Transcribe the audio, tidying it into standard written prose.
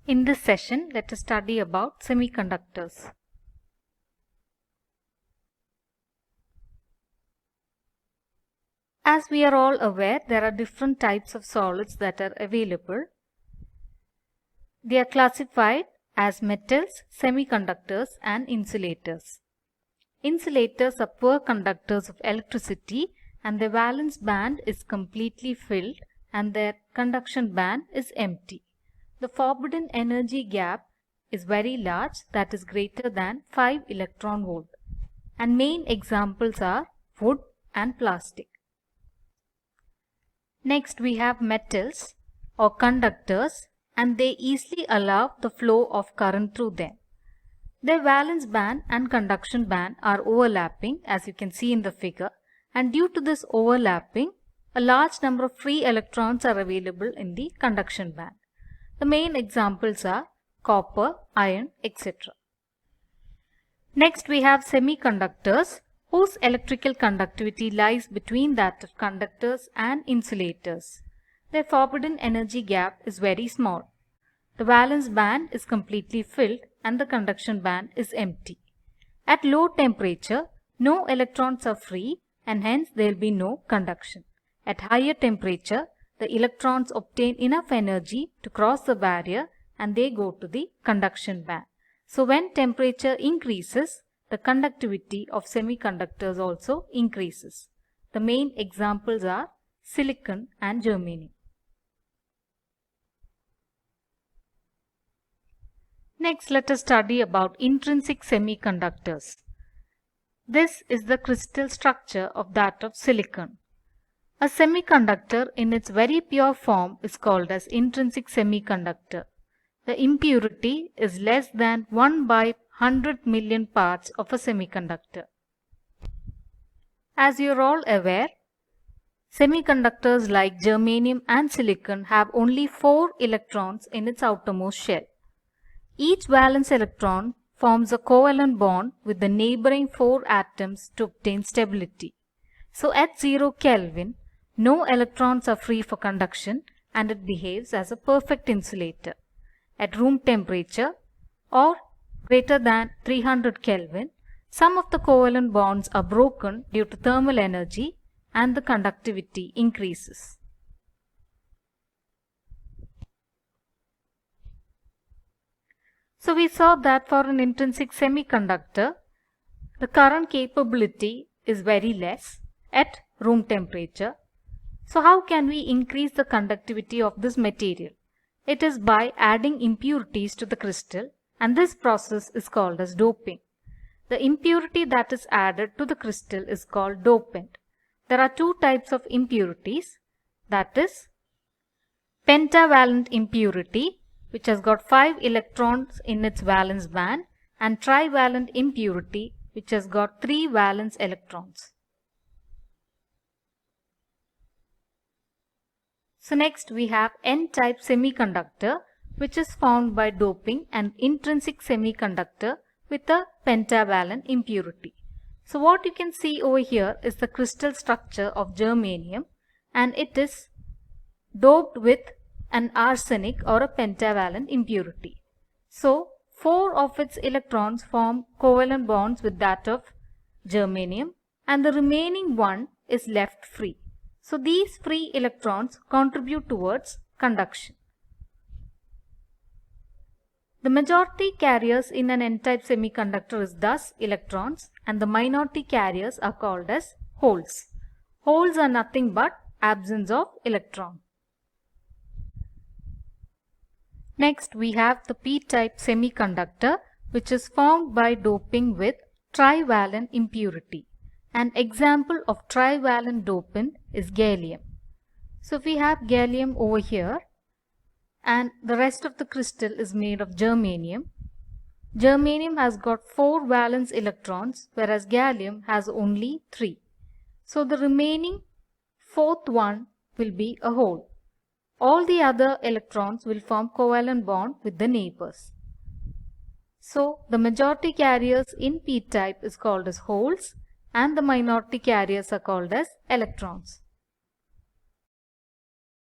In this session, let us study about semiconductors. As we are all aware, there are different types of solids that are available. They are classified as metals, semiconductors, and insulators. Insulators are poor conductors of electricity and their valence band is completely filled and their conduction band is empty. The forbidden energy gap is very large, that is greater than 5 electron volt, and main examples are wood and plastic. Next we have metals or conductors, and they easily allow the flow of current through them. Their valence band and conduction band are overlapping, as you can see in the figure, and due to this overlapping, a large number of free electrons are available in the conduction band. The main examples are copper, iron, etc. Next we have semiconductors, whose electrical conductivity lies between that of conductors and insulators. Their forbidden energy gap is very small. The valence band is completely filled and the conduction band is empty. At low temperature, no electrons are free and hence there will be no conduction. At higher temperature, the electrons obtain enough energy to cross the barrier and they go to the conduction band. So when temperature increases, the conductivity of semiconductors also increases. The main examples are silicon and germanium. Next, let us study about intrinsic semiconductors. This is the crystal structure of that of silicon. A semiconductor in its very pure form is called as intrinsic semiconductor. The impurity is less than 1 by 100 million parts of a semiconductor. As you are all aware, semiconductors like germanium and silicon have only 4 electrons in its outermost shell. Each valence electron forms a covalent bond with the neighboring 4 atoms to obtain stability. So at 0 Kelvin, no electrons are free for conduction and it behaves as a perfect insulator. At room temperature or greater than 300 Kelvin, some of the covalent bonds are broken due to thermal energy and the conductivity increases. So we saw that for an intrinsic semiconductor, the current capability is very less at room temperature. So how can we increase the conductivity of this material? It is by adding impurities to the crystal, and this process is called as doping. The impurity that is added to the crystal is called dopant. There are 2 types of impurities, that is pentavalent impurity, which has got 5 electrons in its valence band, and trivalent impurity, which has got 3 valence electrons. So next we have N-type semiconductor, which is formed by doping an intrinsic semiconductor with a pentavalent impurity. So what you can see over here is the crystal structure of germanium, and it is doped with an arsenic or a pentavalent impurity. So 4 of its electrons form covalent bonds with that of germanium and the remaining one is left free. So these free electrons contribute towards conduction. The majority carriers in an N-type semiconductor is thus electrons and the minority carriers are called as holes. Holes are nothing but absence of electron. Next we have the P-type semiconductor, which is formed by doping with trivalent impurity. An example of trivalent dopant is gallium. So if we have gallium over here and the rest of the crystal is made of germanium. Germanium has got 4 valence electrons whereas gallium has only 3. So the remaining 4th one will be a hole. All the other electrons will form covalent bond with the neighbors. So the majority carriers in P-type is called as holes and the minority carriers are called as electrons.